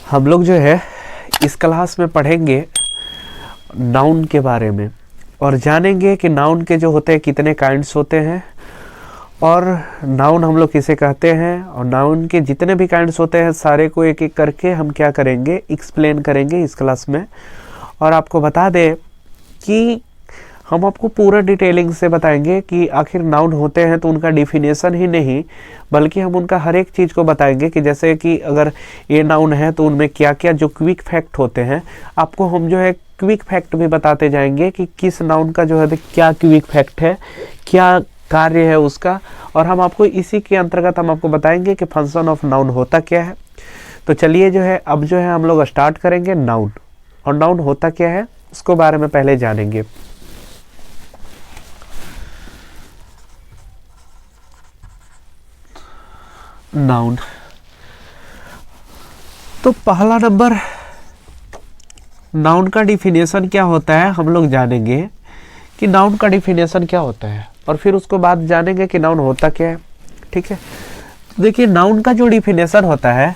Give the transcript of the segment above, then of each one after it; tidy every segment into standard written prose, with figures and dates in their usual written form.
हम लोग जो है इस क्लास में पढ़ेंगे नाउन के बारे में और जानेंगे कि नाउन के जो होते हैं कितने काइंड्स होते हैं और नाउन हम लोग किसे कहते हैं और नाउन के जितने भी काइंड्स होते हैं सारे को एक एक करके हम क्या करेंगे, एक्सप्लेन करेंगे इस क्लास में। और आपको बता दें कि हम आपको पूरा डिटेलिंग से बताएंगे कि आखिर नाउन होते हैं तो उनका डिफिनेशन ही नहीं बल्कि हम उनका हर एक चीज़ को बताएंगे कि जैसे कि अगर ये नाउन है तो उनमें क्या क्या जो क्विक फैक्ट होते हैं आपको हम जो है क्विक फैक्ट भी बताते जाएंगे कि किस नाउन का जो है क्या क्विक फैक्ट है, क्या कार्य है उसका। और हम आपको इसी के अंतर्गत हम आपको बताएंगे कि फंक्शन ऑफ नाउन होता क्या है। तो चलिए जो है अब जो है हम लोग स्टार्ट करेंगे नाउन। और नाउन होता क्या है उसको बारे में पहले जानेंगे। नाउन तो पहला नंबर नाउन का डिफिनेशन क्या होता है हम लोग जानेंगे कि नाउन का डिफिनेशन क्या होता है और फिर उसको बाद जानेंगे कि नाउन होता क्या है। ठीक है, तो देखिए नाउन का जो डिफिनेशन होता है,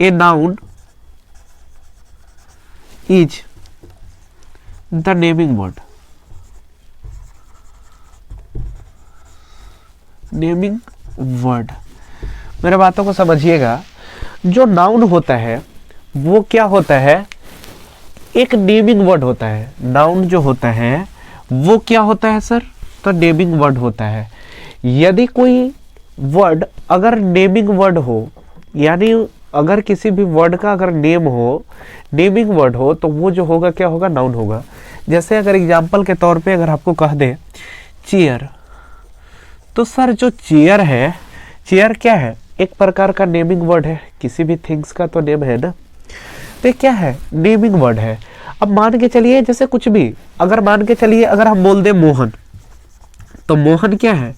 a noun is the naming word. Naming word, मेरे बातों को समझिएगा। जो नाउन होता है वो क्या होता है, एक नेमिंग वर्ड होता है। नाउन जो होता है वो क्या होता है सर, तो नेमिंग वर्ड होता है। यदि कोई वर्ड अगर नेमिंग वर्ड हो, यानी अगर किसी भी वर्ड का अगर नेम हो, नेमिंग वर्ड हो, तो वो जो होगा क्या होगा, नाउन होगा। जैसे अगर एग्जाम्पल के तौर पे अगर आपको कह दे चेयर, तो सर जो चेयर है, चेयर क्या है, एक प्रकार का नेमिंग वर्ड है। किसी भी थिंग्स का तो नेम है ना, तो ये क्या है, नेमिंग वर्ड है। अब मान के चलिए जैसे कुछ भी अगर मान के चलिए अगर हम बोल दे मोहन, तो मोहन क्या है,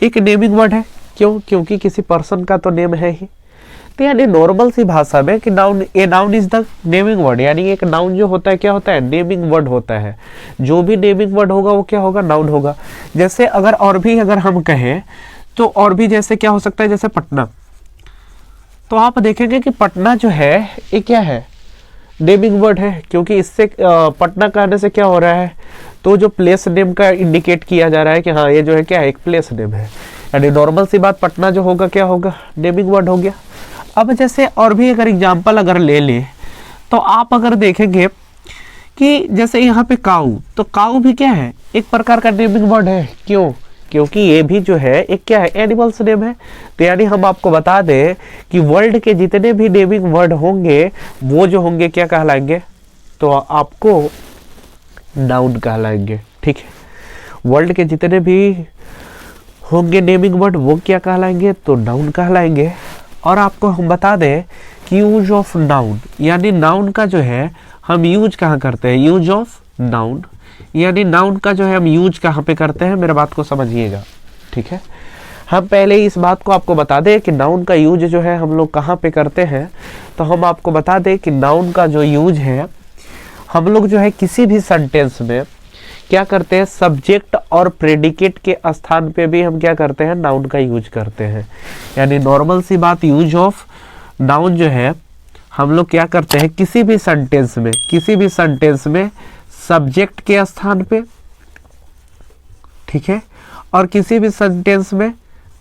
एक नेमिंग वर्ड है। क्यों, क्योंकि किसी पर्सन का तो नेम है ही। तो यानी नॉर्मल सी भाषा में कि noun, a noun is the naming word, यानी एक नाउन जो होता है क्या होता है, नेमिंग वर्ड होता है। जो भी नेमिंग वर्ड होगा वो क्या होगा, नाउन होगा। जैसे अगर और भी अगर हम कहें तो और भी जैसे क्या हो सकता है, जैसे पटना, तो आप देखेंगे कि पटना जो है ये क्या है, नेमिंग वर्ड है। क्योंकि इससे पटना कहने से क्या हो रहा है, तो जो प्लेस नेम का इंडिकेट किया जा रहा है कि हाँ ये जो है क्या है, एक प्लेस नेम है। यानी नॉर्मल सी बात, पटना जो होगा क्या होगा, नेमिंग वर्ड हो गया। अब जैसे और भी अगर एग्जाम्पल अगर ले ले तो आप अगर देखेंगे कि जैसे यहाँ पे काऊ, तो काऊ भी क्या है, एक प्रकार का नेमिंग वर्ड है। क्यों, क्योंकि ये भी जो है एक क्या है, एनिमल्स नेम है। तो यानी हम आपको बता दें कि वर्ल्ड के जितने भी नेमिंग वर्ड होंगे वो जो होंगे क्या कहलाएंगे, तो आपको नाउन कहलाएंगे। ठीक है, वर्ल्ड के जितने भी होंगे नेमिंग वर्ड वो क्या कहलाएंगे, तो नाउन कहलाएंगे। और आपको हम बता दें कि यूज ऑफ नाउन, यानी नाउन का जो है हम यूज कहाँ करते हैं, यूज ऑफ नाउन, यानी नाउन का जो है हम यूज कहाँ पे करते हैं, मेरे बात को समझिएगा। ठीक है, हम पहले इस बात को आपको बता दें कि नाउन का यूज जो है हम लोग कहाँ पे करते हैं। तो हम आपको बता दें कि नाउन का जो यूज है हम लोग जो है किसी भी सेंटेंस में क्या करते हैं, सब्जेक्ट और प्रेडिकेट के स्थान पे भी हम क्या करते हैं, नाउन का यूज करते हैं। यानी नॉर्मल सी बात, यूज ऑफ नाउन जो है हम लोग क्या करते हैं, किसी भी सेंटेंस में, किसी भी सेंटेंस में सब्जेक्ट के स्थान पे, ठीक है, और किसी भी सेंटेंस में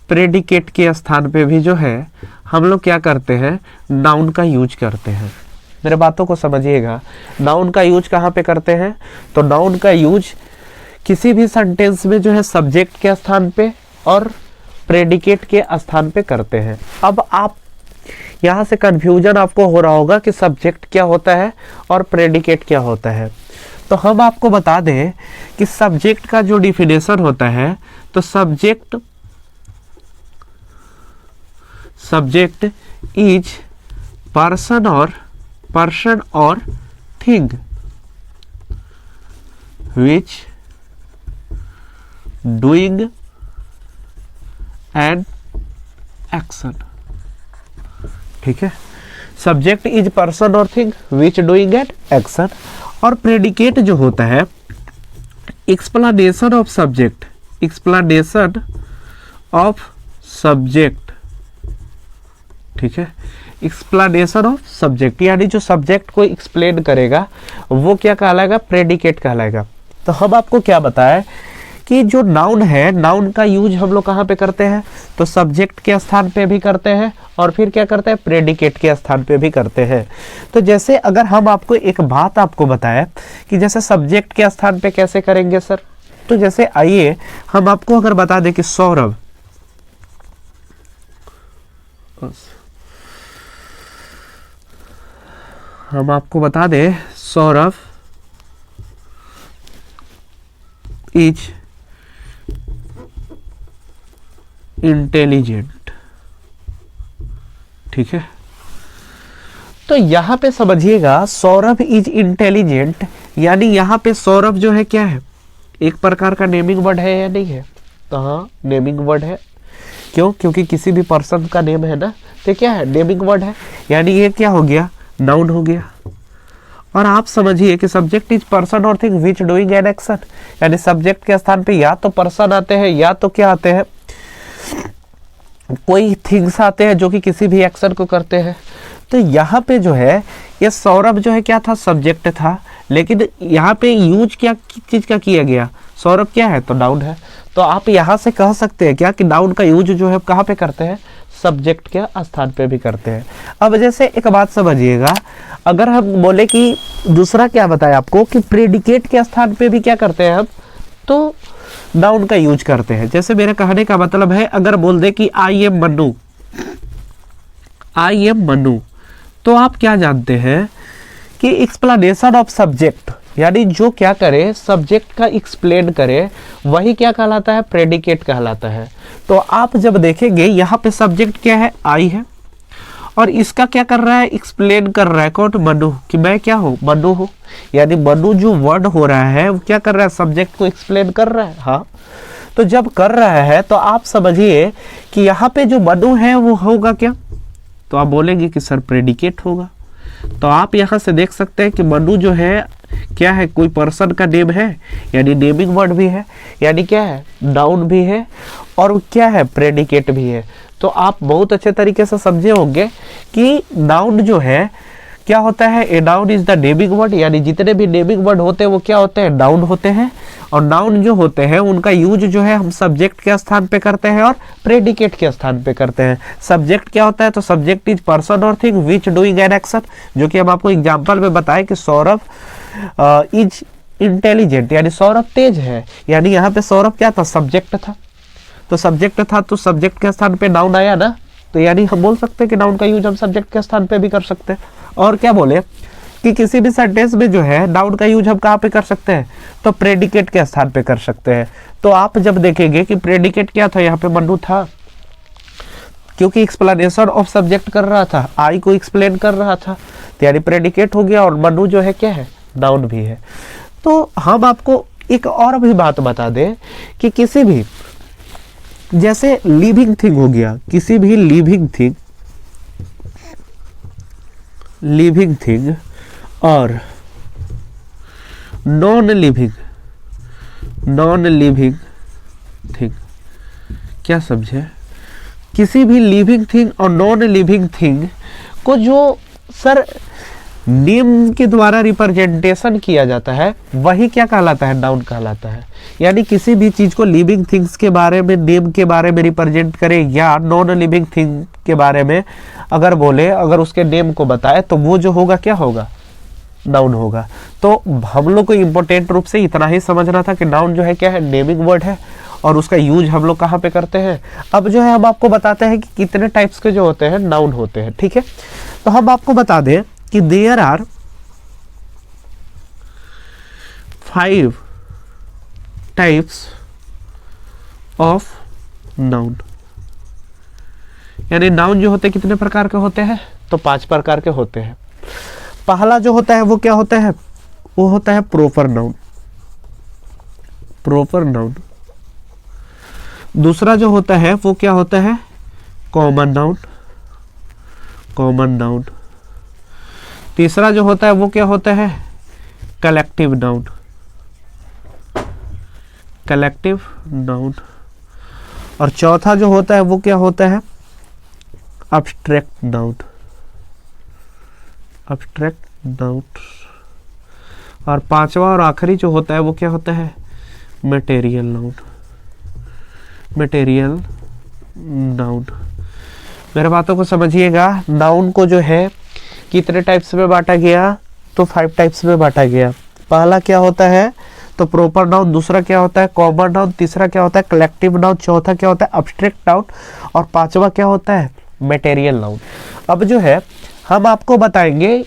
प्रेडिकेट के स्थान पे भी जो है हम लोग क्या करते हैं, नाउन का यूज करते हैं। मेरे बातों को समझिएगा, नाउन का यूज कहाँ पे करते हैं, तो नाउन का यूज किसी भी सेंटेंस में जो है सब्जेक्ट के स्थान पे और प्रेडिकेट के स्थान पे करते हैं। अब आप यहाँ से कंफ्यूजन आपको हो रहा होगा कि सब्जेक्ट क्या होता है और प्रेडिकेट क्या होता है। तो हम आपको बता दें कि सब्जेक्ट का जो डिफिनेशन होता है, तो सब्जेक्ट इज पर्सन और thing which doing an action। ठीक है, सब्जेक्ट इज पर्सन और thing which doing an action. और प्रेडिकेट जो होता है, explanation of subject, explanation of subject, ठीक है, एक्सप्लेनेशन ऑफ सब्जेक्ट, यानी जो सब्जेक्ट को एक्सप्लेन करेगा वो क्या कहलाएगा, प्रेडिकेट कहलाएगा। तो हम आपको क्या बताएं कि जो नाउन है, नाउन का यूज हम लोग कहाँ पे करते हैं, तो सब्जेक्ट के स्थान पे भी करते हैं और फिर क्या करते हैं, प्रेडिकेट के स्थान पे भी करते हैं। तो जैसे अगर हम आपको एक बात आपको बताएं कि जैसे सब्जेक्ट के स्थान पे कैसे करेंगे सर, तो जैसे आइए हम आपको अगर बता दें कि सौरभ, हम आपको बता दें सौरभ इज इंटेलिजेंट, ठीक है। तो यहां पे समझिएगा सौरभ इज इंटेलिजेंट, यानी यहां पे सौरभ जो है क्या है, एक प्रकार का नेमिंग वर्ड है या नहीं है, तो हाँ नेमिंग वर्ड है। क्यों, क्योंकि किसी भी पर्सन का नेम है ना, तो क्या है, नेमिंग वर्ड है, यानी ये क्या हो गया, नाउन हो गया। और आप समझिए कि सब्जेक्ट इज पर्सन और thing which doing an action, यानी सब्जेक्ट के स्थान पे या तो पर्सन आते हैं या तो क्या आते हैं, कोई थिंग्स आते हैं जो कि किसी भी एक्शन को करते हैं। तो यहाँ पे जो है ये सौरभ जो है क्या था, सब्जेक्ट था, लेकिन यहाँ पे यूज क्या चीज का किया गया, सौरभ क्या है, तो नाउन है। तो आप यहाँ से कह सकते हैं क्या कि नाउन का यूज जो है कहाँ पे करते हैं, सब्जेक्ट के स्थान पे भी करते हैं। अब जैसे एक बात समझिएगा, अगर हम बोले कि दूसरा क्या बताया आपको कि प्रेडिकेट के स्थान पे भी क्या करते हैं हम, तो नाउन का यूज करते हैं। जैसे मेरे कहने का मतलब है, अगर बोल दे कि I am Manu, I am Manu, तो आप क्या जानते हैं कि एक्सप्लेनेशन ऑफ सब्जेक्ट, यानी जो क्या करे, सब्जेक्ट का एक्सप्लेन करे, वही क्या कहलाता है, प्रेडिकेट कहलाता है। तो आप जब देखेंगे यहाँ पे सब्जेक्ट क्या है, आई है, और इसका क्या कर रहा है, एक्सप्लेन कर रहा है कौन, मनु, कि मैं क्या हूँ, मनु हूँ। यानी मनु जो वर्ड हो रहा है वो क्या कर रहा है, सब्जेक्ट को एक्सप्लेन कर रहा है। हाँ, तो जब कर रहा है तो आप समझिए कि यहाँ पे जो मनु है वो होगा क्या, तो आप बोलेंगे कि सर प्रेडिकेट होगा। तो आप यहाँ से देख सकते हैं कि मनु जो है क्या है, कोई पर्सन का नेम है, यानी नेमिंग वर्ड भी है, यानी क्या है, नाउन भी है, और क्या है, प्रेडिकेट भी है। तो आप बहुत अच्छे तरीके से समझे होंगे कि नाउन जो है क्या होता है, a noun is the naming word, यानी जितने भी नेमिंग वर्ड होते हैं वो क्या होते हैं, नाउन होते हैं। और नाउन जो होते हैं उनका यूज जो है हम सब्जेक्ट के स्थान पे करते हैं और प्रेडिकेट के स्थान पे करते हैं। सब्जेक्ट क्या होता है, तो सब्जेक्ट इज पर्सन और thing which doing an action, जो कि हम आपको एग्जांपल में बताएं कि सौरभ इज इंटेलिजेंट, यानी सौरभ तेज है, यानी यहाँ पे सौरभ क्या था, सब्जेक्ट था। तो सब्जेक्ट था तो सब्जेक्ट के स्थान पे नाउन आया ना, तो यानी हम बोल सकते हैं कि नाउन का यूज हम सब्जेक्ट के स्थान पे भी कर सकते हैं। और क्या बोले कि किसी भी सेंटेंस में जो है नाउन का यूज हम कहाँ पे कर सकते हैं, तो प्रेडिकेट के स्थान पे कर सकते हैं। तो आप जब देखेंगे कि प्रेडिकेट क्या था, यहाँ पे मनु था, क्योंकि एक्सप्लेनेशन ऑफ सब्जेक्ट कर रहा था, आई को एक्सप्लेन कर रहा था, तो यानी प्रेडिकेट हो गया, और मनु जो है क्या है, नाउन भी है। तो हम आपको एक और भी बात बता दें कि किसी भी जैसे लिविंग थिंग हो गया, किसी भी लिविंग थिंग और नॉन लिविंग थिंग, क्या समझे, किसी भी लिविंग थिंग और नॉन लिविंग थिंग को जो सर नेम के द्वारा रिप्रेजेंटेशन किया जाता है वही क्या कहलाता है, नाउन कहलाता है। यानी किसी भी चीज को लिविंग थिंग्स के बारे में, नेम के बारे में रिप्रेजेंट करे या नॉन लिविंग थिंग के बारे में अगर बोले, अगर उसके नेम को बताए, तो वो जो होगा क्या होगा, नाउन होगा। तो हम लोग को इम्पोर्टेंट रूप से इतना ही समझना था कि नाउन जो है क्या है, नेमिंग वर्ड है, और उसका यूज हम लोग कहाँ पे करते हैं। अब जो है हम आपको बताते हैं कि कितने टाइप्स के जो होते हैं नाउन होते हैं, ठीक है। तो हम आपको बता दें कि there are 5 types of noun, यानी नाउन जो होते हैं कितने प्रकार के होते हैं, तो 5 प्रकार के होते हैं। पहला जो होता है वो क्या होता है, वो होता है प्रॉपर नाउन, प्रॉपर नाउन। दूसरा जो होता है वो क्या होता है, कॉमन नाउन, कॉमन नाउन। तीसरा जो होता है वो क्या होता है, कलेक्टिव नाउन, कलेक्टिव नाउन। और चौथा जो होता है वो क्या होता है, abstract noun, abstract noun। और पांचवा और आखिरी जो होता है वो क्या होता है, मटेरियल नाउन, मटेरियल नाउन। मेरे बातों को समझिएगा, नाउन को जो है कितने टाइप्स में बांटा गया, तो 5 टाइप्स में बांटा गया। पहला क्या होता है, तो प्रॉपर नाउन, दूसरा क्या होता है कॉमन नाउन, तीसरा क्या होता है कलेक्टिव नाउन, चौथा क्या होता है अब्स्ट्रैक्ट नाउन, और पांचवा क्या होता है मटेरियल नाउन। अब जो है हम आपको बताएंगे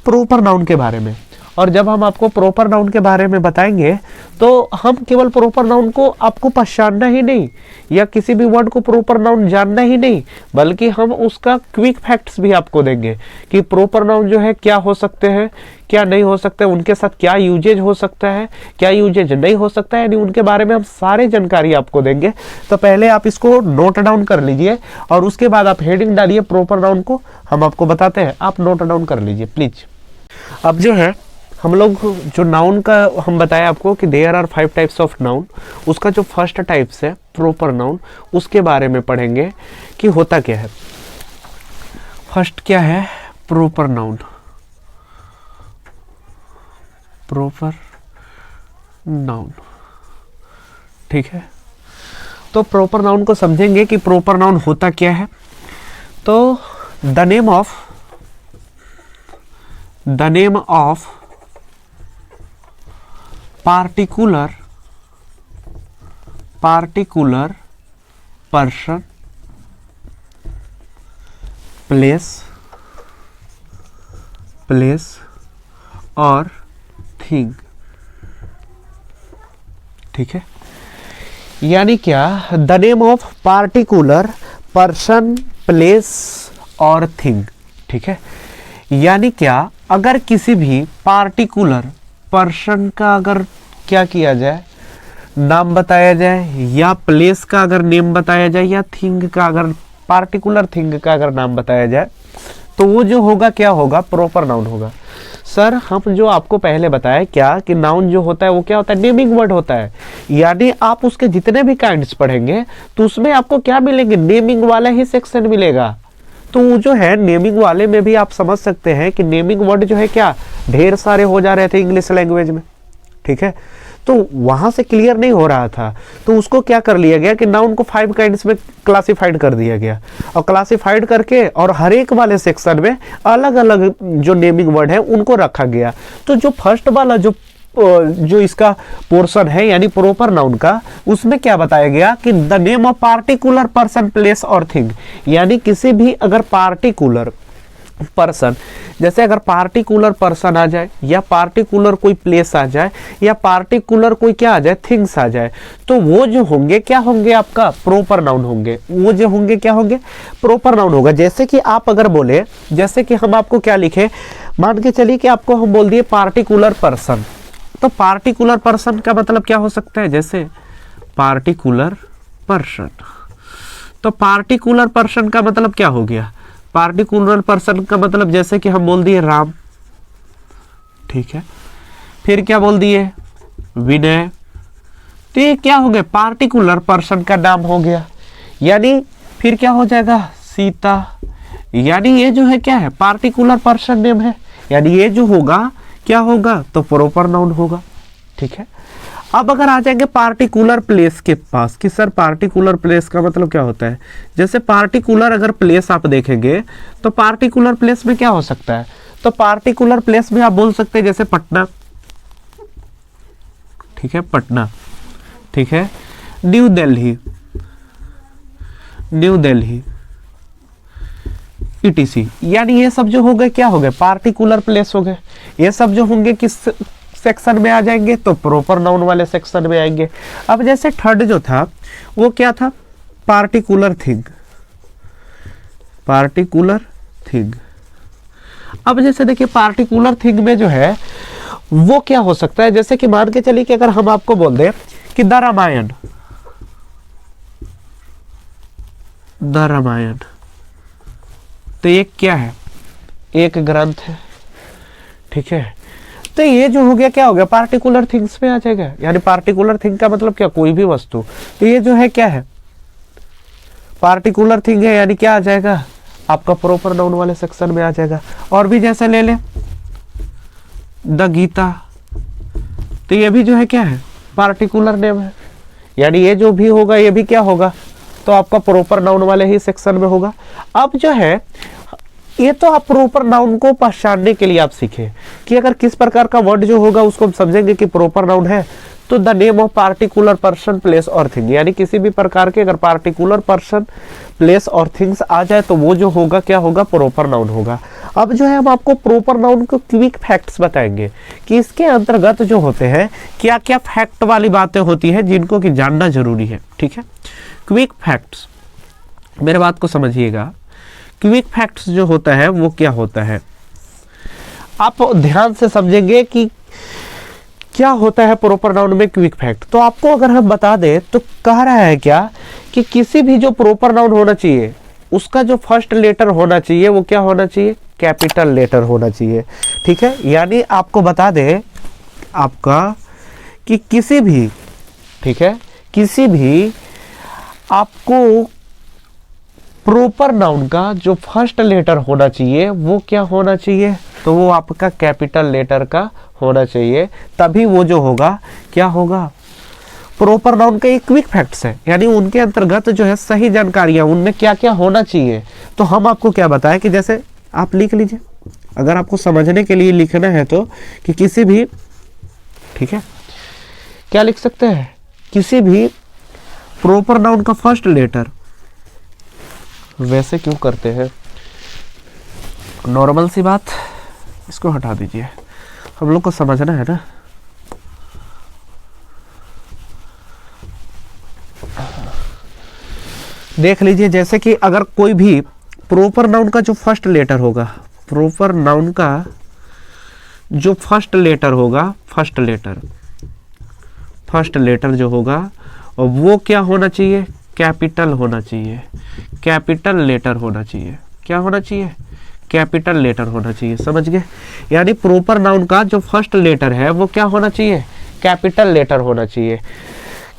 प्रॉपर नाउन के बारे में, और जब हम आपको प्रॉपर नाउन के बारे में बताएंगे तो हम केवल प्रॉपर नाउन को आपको पहचानना ही नहीं या किसी भी वर्ड को प्रॉपर नाउन जानना ही नहीं, बल्कि हम उसका क्विक फैक्ट्स भी आपको देंगे कि प्रॉपर नाउन जो है क्या हो सकते हैं, क्या नहीं हो सकते, उनके साथ क्या यूजेज हो सकता है, क्या यूजेज नहीं हो सकता है, यानी उनके बारे में हम सारे जानकारी आपको देंगे। तो पहले आप इसको नोट डाउन कर लीजिए और उसके बाद आप हेडिंग डालिए प्रॉपर नाउन को, हम आपको बताते हैं, आप नोट डाउन कर लीजिए प्लीज। अब जो है हम लोग जो नाउन का हम बताया आपको कि there are 5 types of noun, उसका जो फर्स्ट टाइप्स है प्रॉपर नाउन, उसके बारे में पढ़ेंगे कि होता क्या है। फर्स्ट क्या है प्रॉपर नाउन, प्रॉपर नाउन, ठीक है। तो प्रॉपर नाउन को समझेंगे कि प्रॉपर नाउन होता क्या है। तो the name of particular person, place और thing, ठीक है। यानी क्या, the name of particular person, place और थिंग, ठीक है। यानी क्या, अगर किसी भी पार्टिकुलर पर्सन का अगर क्या किया जाए, नाम बताया जाए, या प्लेस का अगर नेम बताया जाए, या थिंग का अगर, पार्टिकुलर थिंग का अगर नाम बताया जाए, तो वो जो होगा क्या होगा, प्रॉपर नाउन होगा। सर हम जो आपको पहले बताया क्या कि नाउन जो होता है वो क्या होता है, नेमिंग वर्ड होता है। यानी आप उसके जितने भी काइंड्स पढ़ेंगे तो उसमें आपको क्या मिलेंगे, नेमिंग वाला ही सेक्शन मिलेगा। तो वो जो है नेमिंग वाले में भी आप समझ सकते हैं कि नेमिंग वर्ड जो है क्या ढेर सारे हो जा रहे थे इंग्लिश लैंग्वेज में, ठीक है। तो वहां से क्लियर नहीं हो रहा था, तो उसको क्या कर लिया गया कि नाउन को 5 काइंड्स में क्लासिफाइड कर दिया गया, और क्लासिफाइड करके और हर एक वाले सेक्शन में अलग अलग जो नेमिंग वर्ड है उनको रखा गया। तो जो फर्स्ट वाला जो इसका पोर्शन है यानी प्रॉपर नाउन का, उसमें क्या बताया गया कि the name of particular person, place और थिंग। यानी किसी भी अगर पार्टिकुलर पर्सन, जैसे अगर पार्टिकुलर पर्सन आ जाए, या पार्टिकुलर कोई प्लेस आ जाए, या पार्टिकुलर कोई क्या आ जाए, थिंग्स आ जाए, तो वो जो होंगे क्या होंगे, आपका प्रॉपर नाउन होंगे। वो जो होंगे क्या होंगे, प्रॉपर नाउन होगा। जैसे कि आप अगर बोले, जैसे कि हम आपको क्या लिखे, मान के चलिए कि आपको हम बोल दिए पार्टिकुलर पर्सन, तो पार्टिकुलर पर्सन का मतलब क्या हो सकता है, जैसे पार्टिकुलर पर्सन, तो पार्टिकुलर पर्सन का मतलब क्या हो गया, पार्टिकुलर पर्सन का मतलब जैसे कि हम बोल दिए राम, ठीक है, फिर क्या बोल दिए विनय, तो ये क्या हो गया, पार्टिकुलर पर्सन का नाम हो गया। यानी फिर क्या हो जाएगा, सीता, यानी ये जो है क्या है, पार्टिकुलर पर्सन नेम है, यानी ये जो होगा क्या होगा, तो प्रॉपर नाउन होगा, ठीक है। अब अगर आ जाएंगे पार्टिकुलर प्लेस के पास कि सर पार्टिकुलर प्लेस का मतलब क्या होता है, जैसे पार्टिकुलर अगर प्लेस आप देखेंगे तो पार्टिकुलर प्लेस में क्या हो सकता है, तो पार्टिकुलर प्लेस में आप बोल सकते हैं जैसे पटना, ठीक है, पटना, ठीक है, new Delhi, new Delhi, ETC। यानी ये सब जो हो गए क्या हो गए, पार्टिकुलर प्लेस हो गए। ये सब जो होंगे किस सेक्शन में आ जाएंगे, तो प्रॉपर नाउन वाले सेक्शन में आएंगे। अब जैसे थर्ड जो था वो क्या था, पार्टिकुलर थिंग, पार्टिकुलर थिंग। अब जैसे देखिए पार्टिकुलर थिंग में जो है वो क्या हो सकता है, जैसे कि मान के चलिए कि अगर हम आपको बोल दें कि द रामायण, द रामायण, तो ये क्या है, एक ग्रंथ है, ठीक है। तो ये जो हो गया क्या हो गया, पार्टिकुलर थिंग्स में आ जाएगा। यानी पार्टिकुलर थिंग का मतलब क्या, कोई भी वस्तु। तो ये जो है क्या है, पार्टिकुलर थिंग है, यानी क्या आ जाएगा, आपका प्रॉपर नाउन वाले सेक्शन में आ जाएगा। और भी जैसे ले ले द गीता, तो ये भी जो है क्या है, पार्टिकुलर नेम है, यानी ये जो भी होगा ये भी क्या होगा, तो आपका प्रॉपर नाउन वाले ही सेक्शन में होगा। अब जो है ये तो आप प्रॉपर नाउन को पहचानने के लिए आप सीखे कि अगर किस प्रकार का वर्ड जो होगा उसको हम समझेंगे कि प्रॉपर नाउन है, तो the name of particular person place और थिंग, यानी किसी भी प्रकार के अगर पार्टिकुलर पर्सन प्लेस और थिंग्स आ जाए तो वो जो होगा क्या होगा, प्रॉपर नाउन होगा। अब जो है हम आपको प्रॉपर नाउन को क्विक फैक्ट्स बताएंगे कि इसके अंतर्गत जो होते हैं क्या क्या फैक्ट वाली बातें होती है जिनको कि जानना जरूरी है। ठीक है, क्विक फैक्ट्स, मेरे बात को समझिएगा। क्विक फैक्ट्स जो होता है वो क्या होता है, आप ध्यान से समझेंगे कि क्या होता है प्रॉपर नाउन में क्विक फैक्ट। तो आपको अगर हम बता दें तो कह रहा है क्या कि किसी भी जो प्रॉपर नाउन होना चाहिए उसका जो फर्स्ट लेटर होना चाहिए वो क्या होना चाहिए, कैपिटल लेटर होना चाहिए। ठीक है, यानी आपको बता दें आपका कि किसी भी, ठीक है, किसी भी आपको प्रॉपर नाउन का जो फर्स्ट लेटर होना चाहिए वो क्या होना चाहिए, तो वो आपका कैपिटल लेटर का होना चाहिए, तभी वो जो होगा क्या होगा, प्रॉपर नाउन का एक क्विक फैक्ट्स है, यानी उनके अंतर्गत जो है सही जानकारियां उनमें क्या क्या होना चाहिए। तो हम आपको क्या बताएं कि जैसे आप लिख लीजिए, अगर आपको समझने के लिए लिखना है तो कि किसी भी, ठीक है, क्या लिख सकते हैं, किसी भी प्रॉपर नाउन का फर्स्ट लेटर, वैसे क्यों करते हैं, नॉर्मल सी बात, इसको हटा दीजिए, हम लोग को समझना है ना। देख लीजिए, जैसे कि अगर कोई भी प्रॉपर नाउन का जो फर्स्ट लेटर होगा, प्रॉपर नाउन का जो फर्स्ट लेटर होगा, फर्स्ट लेटर जो होगा वो क्या होना चाहिए, कैपिटल होना चाहिए, कैपिटल लेटर होना चाहिए। क्या होना चाहिए, कैपिटल लेटर होना चाहिए। समझ गए, यानी प्रॉपर नाउन का जो फर्स्ट लेटर है वो क्या होना चाहिए, कैपिटल लेटर होना चाहिए।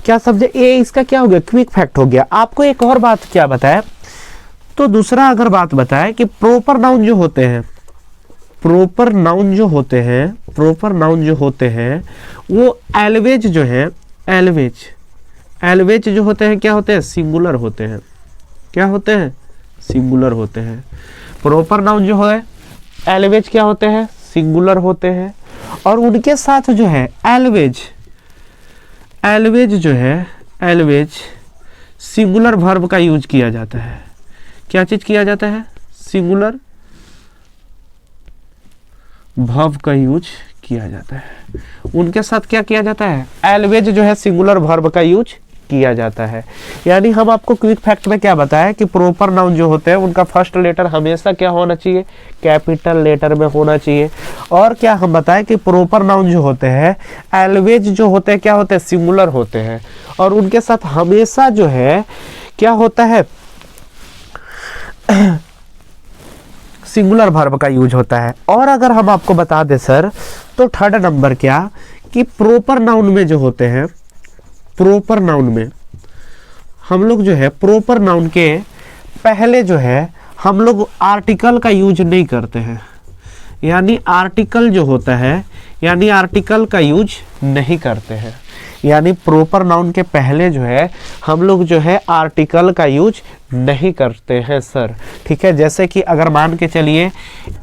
क्या समझे, ये इसका क्या हो गया, क्विक फैक्ट हो गया। आपको एक और बात क्या बताया, तो दूसरा अगर बात बताए कि प्रॉपर नाउन जो होते हैं, प्रॉपर नाउन जो होते हैं, प्रॉपर नाउन जो होते हैं वो एलवेज जो है, एलवेज जो होते हैं क्या होते हैं, सिंगुलर होते हैं। क्या होते हैं, सिंगुलर होते हैं। प्रॉपर नाउन जो है एलवेज क्या होते हैं, सिंगुलर होते हैं। और उनके साथ जो है एलवेज जो है, एलवेज सिंगुलर वर्ब का यूज किया जाता है। क्या चीज किया जाता है, सिंगुलर वर्ब का यूज किया जाता है। उनके साथ क्या किया जाता है, एलवेज जो है सिंगुलर वर्ब का यूज किया जाता है। यानी हम आपको क्विक फैक्ट में क्या बताया कि प्रॉपर नाउन जो होते हैं उनका फर्स्ट लेटर हमेशा क्या होना चाहिए, कैपिटल लेटर में होना चाहिए। और क्या हम बताएं कि प्रॉपर नाउन जो होते हैं एलवेज जो होते हैं क्या होते हैं, सिंगुलर होते हैं। और उनके साथ हमेशा जो है क्या होता है, सिंगुलर वर्ब का यूज होता है। और अगर हम आपको बता दें सर, तो थर्ड नंबर क्या कि प्रॉपर नाउन में जो होते हैं, प्रॉपर नाउन में हम लोग जो है प्रॉपर नाउन के पहले जो है हम लोग आर्टिकल का यूज नहीं करते हैं। यानी आर्टिकल जो होता है, यानी आर्टिकल का यूज नहीं करते हैं। यानी प्रॉपर नाउन के पहले जो है हम लोग जो है आर्टिकल का यूज नहीं करते हैं सर। ठीक है, जैसे कि अगर मान के चलिए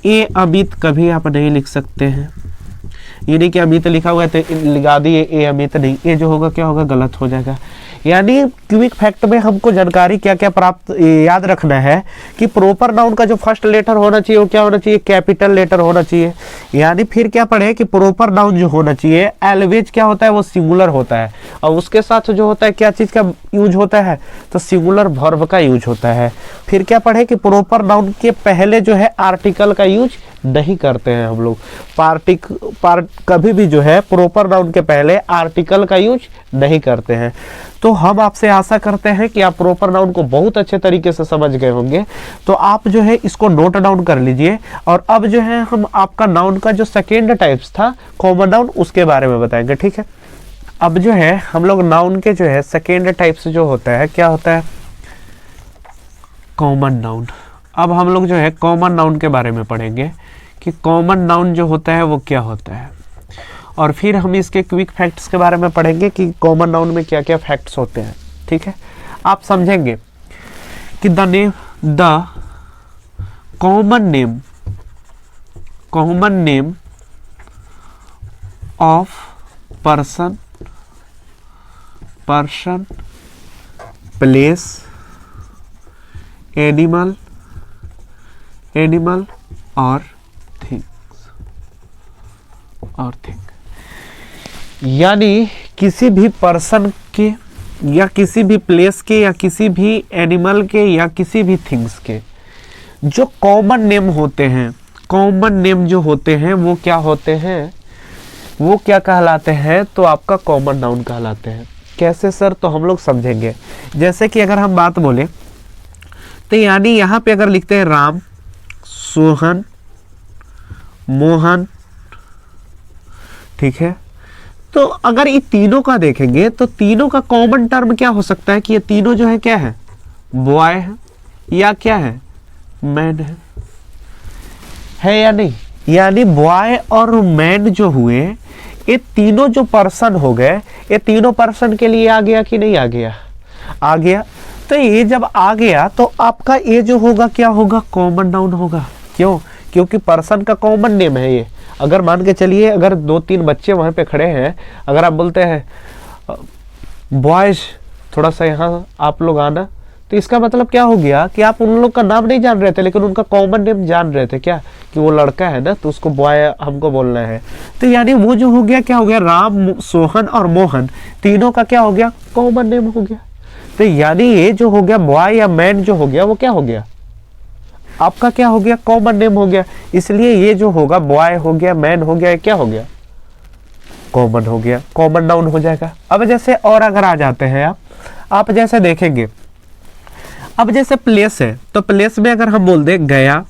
ए अमित कभी आप नहीं लिख सकते हैं, ये नहीं कि अमित लिखा हुआ है तो लगा दिए ए अमित नहीं, ये जो होगा क्या होगा, गलत हो जाएगा। यानी क्विक फैक्ट में हमको जानकारी क्या क्या प्राप्त याद रखना है कि प्रॉपर नाउन का जो फर्स्ट लेटर होना चाहिए वो क्या होना चाहिए, कैपिटल लेटर होना चाहिए। यानी फिर क्या पढ़े कि प्रॉपर नाउन जो होना चाहिए एलवेज क्या होता है, वो सिंगुलर होता है। और उसके साथ जो होता है क्या चीज का यूज होता है, तो सिंगुलर वर्ब का यूज होता है। फिर क्या पढ़े कि प्रॉपर नाउन के पहले जो है आर्टिकल का यूज नहीं करते हैं हम लोग। कभी भी जो है प्रॉपर नाउन के पहले आर्टिकल का यूज नहीं करते हैं। तो हम आपसे आशा करते हैं कि आप प्रॉपर नाउन को बहुत अच्छे तरीके से समझ गए होंगे। तो आप जो है इसको नोट डाउन कर लीजिए। और अब जो है हम आपका नाउन का जो सेकेंड टाइप्स था कॉमन नाउन, उसके बारे में बताएंगे। ठीक है, अब जो है हम लोग नाउन के जो है सेकेंड टाइप्स जो होता है क्या होता है, कॉमन नाउन। अब हम लोग जो है कॉमन नाउन के बारे में पढ़ेंगे कि कॉमन नाउन जो होता है वो क्या होता है, और फिर हम इसके क्विक फैक्ट्स के बारे में पढ़ेंगे कि कॉमन नाउन में क्या क्या फैक्ट्स होते हैं। ठीक है, आप समझेंगे कि the common name of person place animal और थिंग, यानी किसी भी पर्सन के या किसी भी प्लेस के या किसी भी एनिमल के या किसी भी थिंग्स के जो कॉमन नेम होते हैं, कॉमन नेम जो होते हैं वो क्या होते हैं, वो क्या कहलाते हैं, तो आपका कॉमन नाउन कहलाते हैं। कैसे सर, तो हम लोग समझेंगे। जैसे कि अगर हम बात बोले तो यानी यहाँ पे अगर लिखते हैं राम, सोहन, मोहन, ठीक है, तो अगर ये तीनों का देखेंगे तो तीनों का कॉमन टर्म क्या हो सकता है कि ये तीनों जो है क्या है, बॉय है या क्या है, मैन है या नहीं। यानी बॉय और मैन जो हुए, ये तीनों जो पर्सन हो गए, ये तीनों पर्सन के लिए आ गया कि नहीं आ गया, आ गया। तो ये जब आ गया तो आपका ये जो होगा क्या होगा, कॉमन नाउन होगा। क्यों? क्योंकि पर्सन का कॉमन नेम है ये। अगर मान के चलिए अगर 2-3 बच्चे वहां पे खड़े हैं, अगर आप बोलते हैं बॉयज थोड़ा सा यहाँ आप लोग आना, तो इसका मतलब क्या हो गया कि आप उन लोग का नाम नहीं जान रहे थे लेकिन उनका कॉमन नेम जान रहे थे, क्या कि वो लड़का है ना तो उसको बॉय हमको बोलना है। तो यानी वो जो हो गया क्या हो गया, राम, सोहन और मोहन तीनों का क्या हो गया, कॉमन नेम हो गया। तो यानी ये जो हो गया बॉय या मैन जो हो गया वो क्या हो गया, आपका क्या हो गया, कॉमन नेम हो गया। इसलिए ये जो होगा बॉय हो गया, मैन हो गया, ये क्या हो गया, कॉमन हो गया, कॉमन नाउन हो जाएगा। अब जैसे और अगर आ जाते हैं आप जैसे देखेंगे, अब जैसे प्लेस है तो प्लेस में अगर हम बोल दे गया,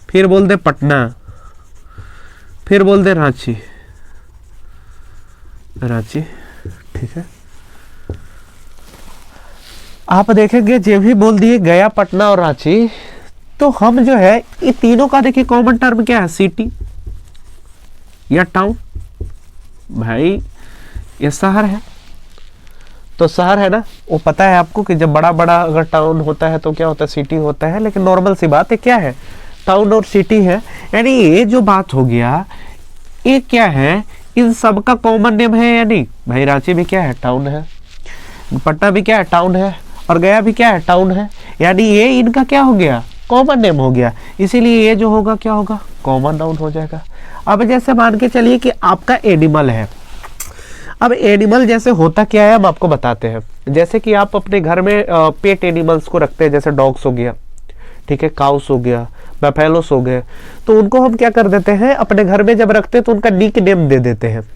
फिर बोल दे पटना, फिर बोल दे रांची, ठीक है। आप देखेंगे जो भी बोल दिए गया, पटना और रांची, तो हम जो है ये तीनों का देखिए कॉमन टर्म क्या है, सिटी या टाउन। भाई ये शहर है तो शहर है ना, वो पता है आपको कि जब बड़ा बड़ा अगर टाउन होता है तो क्या होता है, सिटी होता है। लेकिन नॉर्मल सी बात है क्या है, टाउन और सिटी है। यानी ये जो बात हो गया ये क्या है, इन सब का कॉमन नेम है या नहीं। भाई रांची भी क्या है, टाउन है, पटना भी क्या है, टाउन है, और गया भी क्या है, टाउन है। यानी ये इनका क्या हो गया, कॉमन नेम हो गया। इसीलिए ये जो होगा क्या होगा, कॉमन नाउन हो जाएगा। अब जैसे मान के चलिए कि आपका एनिमल है। अब एनिमल जैसे होता क्या है हम आपको बताते हैं। जैसे कि आप अपने घर में पेट एनिमल्स को रखते हैं, जैसे डॉग्स हो गया, ठीक है, काउस हो गया, बफेलोस हो गए, तो उनको हम क्या कर देते हैं, अपने घर में जब रखते हैं तो उनका निक नेम दे देते हैं।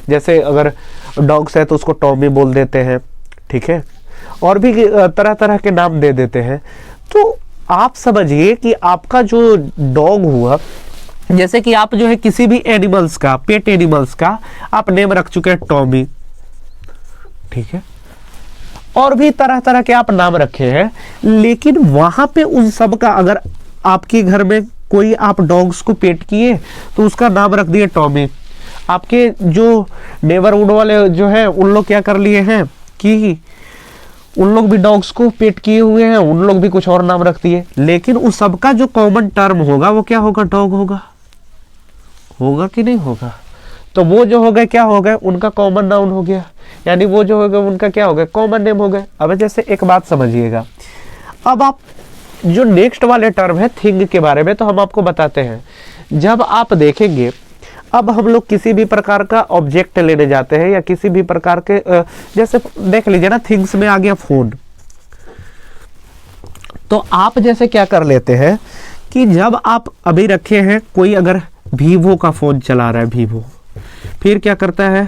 जैसे अगर डॉग्स है तो उसको टॉमी बोल देते हैं, ठीक है, और भी तरह तरह के नाम दे देते हैं। तो आप समझिए कि आपका जो डॉग हुआ, जैसे कि आप जो है किसी भी एनिमल्स का, पेट एनिमल्स का आप नेम रख चुके हैं टॉमी, ठीक है, और भी तरह तरह के आप नाम रखे हैं। लेकिन वहां पे उन सब का अगर आपके घर में कोई आप डॉग्स को पेट किए तो उसका नाम रख दिए टॉमी। आपके जो नेबरहुड वाले जो है उन लोग क्या कर लिए हैं कि उन लोग भी डॉग्स को पेट किए हुए हैं, उन लोग भी कुछ और नाम रख दिए। लेकिन उस सबका जो कॉमन टर्म होगा वो क्या होगा, डॉग होगा। होगा कि नहीं होगा? तो वो जो हो गए क्या हो गए, उनका कॉमन नाउन हो गया। यानी वो जो हो गए उनका क्या हो गया, कॉमन नेम हो गए। अब जैसे एक बात समझिएगा, अब आप जो नेक्स्ट वाले टर्म है थिंग के बारे में, तो हम आपको बताते हैं। जब आप देखेंगे, अब हम लोग किसी भी प्रकार का ऑब्जेक्ट लेने जाते हैं या किसी भी प्रकार के जैसे देख लीजिए ना, थिंग्स में आ गया फोन, तो आप जैसे क्या कर लेते हैं कि जब आप अभी रखे हैं, कोई अगर वीवो का फोन चला रहा है, वीवो, फिर क्या करता है,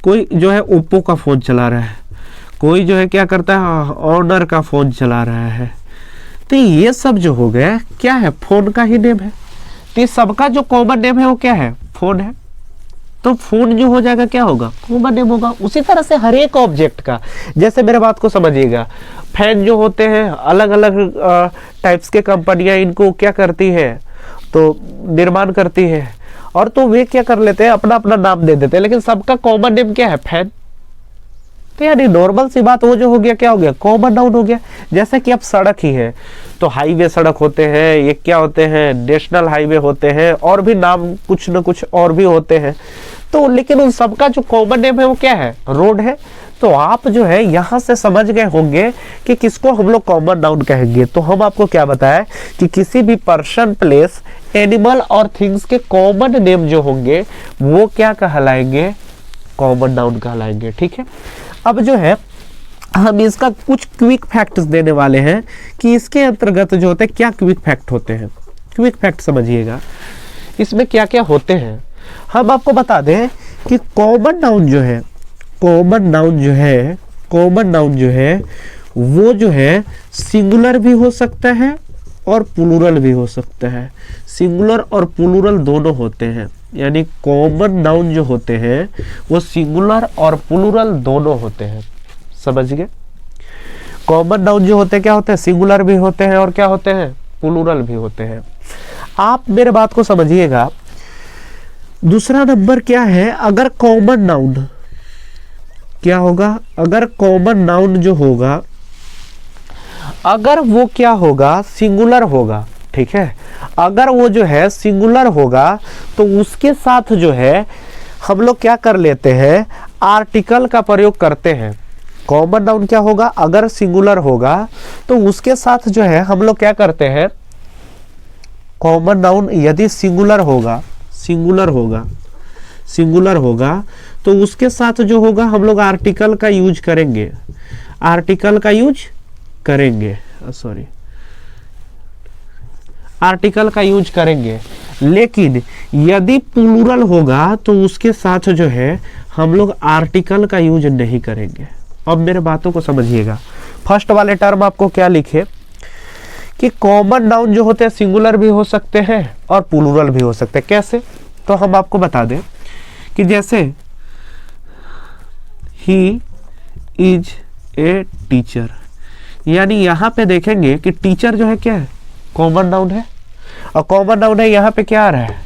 कोई जो है ओप्पो का फोन चला रहा है, कोई जो है क्या करता है, ऑनर का फोन चला रहा है। तो ये सब जो हो गया क्या है, फोन का ही नेम है। तो ये सबका जो कॉमन नेम है वो क्या है, फोन है। तो फोन जो हो जाएगा क्या होगा, कॉमन नेम होगा। उसी तरह से हर एक ऑब्जेक्ट का, जैसे मेरे बात को समझिएगा, फैन जो होते हैं अलग अलग टाइप्स के कंपनियां इनको क्या करती है, तो निर्माण करती है, और तो वे क्या कर लेते हैं, अपना अपना नाम दे देते हैं, लेकिन सबका कॉमन नेम क्या है, फैन। तो यानी नॉर्मल सी बात, वो जो हो गया क्या हो गया, कॉमन नाउन हो गया। जैसे कि अब सड़क ही है, तो हाईवे सड़क होते हैं, ये क्या होते हैं, नेशनल हाईवे होते हैं, और भी नाम कुछ न कुछ और भी होते हैं। तो लेकिन उन सबका जो कॉमन नेम है वो क्या है, रोड है। तो आप जो है यहां से समझ गए होंगे कि किसको हम लोग कॉमन नाउन कहेंगे। तो हम आपको क्या बताया कि किसी भी पर्सन, प्लेस, एनिमल और थिंग्स के कॉमन नेम जो होंगे वो क्या कहलाएंगे, कॉमन नाउन कहलाएंगे। ठीक है, अब जो है हम इसका कुछ क्विक फैक्ट्स देने वाले हैं कि इसके अंतर्गत जो होते हैं क्या क्विक फैक्ट होते हैं। क्विक फैक्ट समझिएगा, इसमें क्या क्या होते हैं। हम आपको बता दें कि कॉमन नाउन जो है, कॉमन नाउन जो है, कॉमन नाउन जो है वो जो है सिंगुलर भी हो सकता है और प्लूरल भी हो सकता है। सिंगुलर और प्लूरल दोनों होते हैं, यानी कॉमन नाउन जो होते हैं वो सिंगुलर और प्लूरल दोनों होते हैं। समझ गए, कॉमन नाउन जो होते हैं क्या होते हैं, सिंगुलर भी होते हैं और क्या होते हैं, प्लूरल भी होते हैं। आप मेरे बात को समझिएगा। दूसरा नंबर क्या है, अगर कॉमन नाउन क्या होगा, अगर कॉमन नाउन जो होगा, अगर वो क्या होगा, सिंगुलर होगा। ठीक है, अगर वो जो है सिंगुलर होगा तो उसके साथ जो है हम लोग क्या कर लेते हैं, आर्टिकल का प्रयोग करते हैं। कॉमन नाउन क्या होगा, अगर सिंगुलर होगा तो उसके साथ जो है हम लोग क्या करते हैं, कॉमन नाउन यदि सिंगुलर होगा, सिंगुलर होगा, सिंगुलर होगा तो उसके साथ जो होगा हम लोग आर्टिकल का यूज करेंगे, आर्टिकल का यूज करेंगे, सॉरी, आर्टिकल का यूज करेंगे। लेकिन यदि प्लूरल होगा तो उसके साथ जो है हम लोग आर्टिकल का यूज नहीं करेंगे। अब मेरे बातों को समझिएगा। फर्स्ट वाले टर्म आपको क्या लिखे कि कॉमन नाउन जो होते हैं सिंगुलर भी हो सकते हैं और प्लूरल भी हो सकते हैं। कैसे, तो हम आपको बता दें कि जैसे ही इज ए टीचर, यानी यहां पे देखेंगे कि टीचर जो है क्या है, कॉमन नाउन है, और कॉमन नाउन है, यहाँ पे क्या आ रहा है,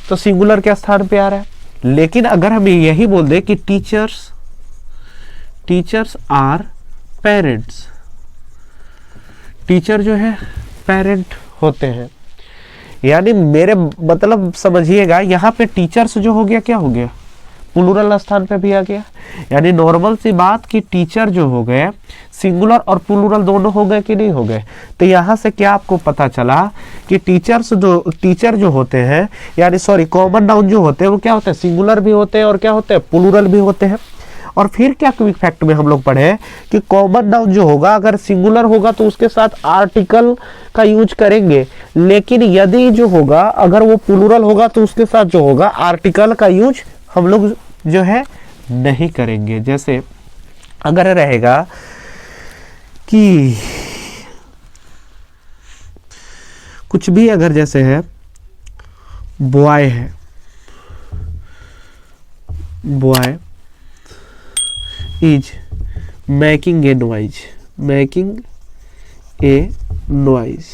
तो सिंगुलर के स्थान पे आ रहा है। लेकिन अगर हम यही बोल दें कि teachers, teachers are parents, teacher जो है पेरेंट होते हैं, यानी मेरे मतलब समझिएगा यहाँ पे टीचर्स जो हो गया क्या हो गया, प्लूरल स्थान पे भी आ गया। यानी नॉर्मल सी बात कि टीचर जो हो गए सिंगुलर और प्लूरल दोनों हो गए कि नहीं हो गए। तो यहाँ से क्या आपको पता चला कि टीचर जो होते हैं, यानी सॉरी कॉमन नाउन जो होते हैं वो क्या होते हैं, सिंगुलर भी होते हैं और क्या होते हैं, प्लूरल भी होते हैं। और फिर क्या क्विक फैक्ट में हम लोग पढ़े कि कॉमन नाउन जो होगा अगर सिंगुलर होगा तो उसके साथ आर्टिकल का यूज करेंगे, लेकिन यदि जो होगा अगर वो प्लूरल होगा तो उसके साथ जो होगा आर्टिकल का यूज हम लोग जो है नहीं करेंगे। जैसे अगर रहेगा कि कुछ भी अगर जैसे है बॉय है, boy is making a noise, making a noise,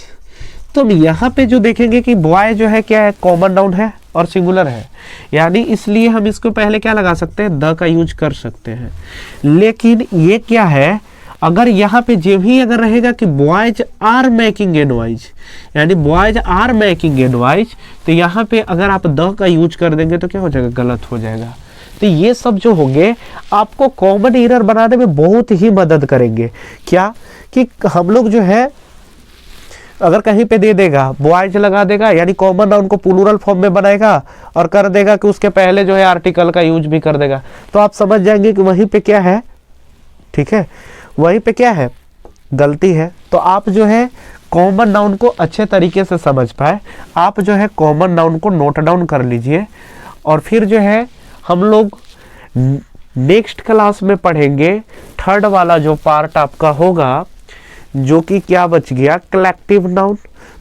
तो यहां पे जो देखेंगे कि बॉय जो है क्या है, कॉमन नाउन है और सिंगुलर है, यानी इसलिए हम इसको पहले क्या लगा सकते हैं, द का यूज कर सकते हैं। लेकिन ये क्या है, अगर यहाँ पे जो भी अगर रहेगा कि boys are making a noise, यानी boys are making a noise, तो यहाँ पे अगर आप द का यूज कर देंगे तो क्या हो जाएगा, गलत हो जाएगा। तो ये सब जो होंगे आपको कॉमन एरर बनाने में बहुत ही मदद करेंगे। क्या कि हम लोग जो है अगर कहीं पे दे देगा बॉयज लगा देगा, यानी कॉमन नाउन को प्लूरल फॉर्म में बनाएगा और कर देगा कि उसके पहले जो है आर्टिकल का यूज भी कर देगा, तो आप समझ जाएंगे कि वहीं पे क्या है, ठीक है, वहीं पे क्या है, गलती है। तो आप जो है कॉमन नाउन को अच्छे तरीके से समझ पाए, आप जो है कॉमन नाउन को नोट डाउन कर लीजिए। और फिर जो है हम लोग नेक्स्ट क्लास में पढ़ेंगे थर्ड वाला जो पार्ट आपका होगा, जो कि क्या बच गया, कलेक्टिव नाउन।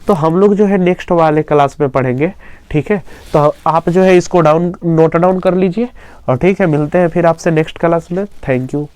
तो हम लोग जो है नेक्स्ट वाले क्लास में पढ़ेंगे ठीक है, तो आप जो है इसको नोट डाउन कर लीजिए और ठीक है, मिलते हैं फिर आपसे नेक्स्ट क्लास में। Thank you.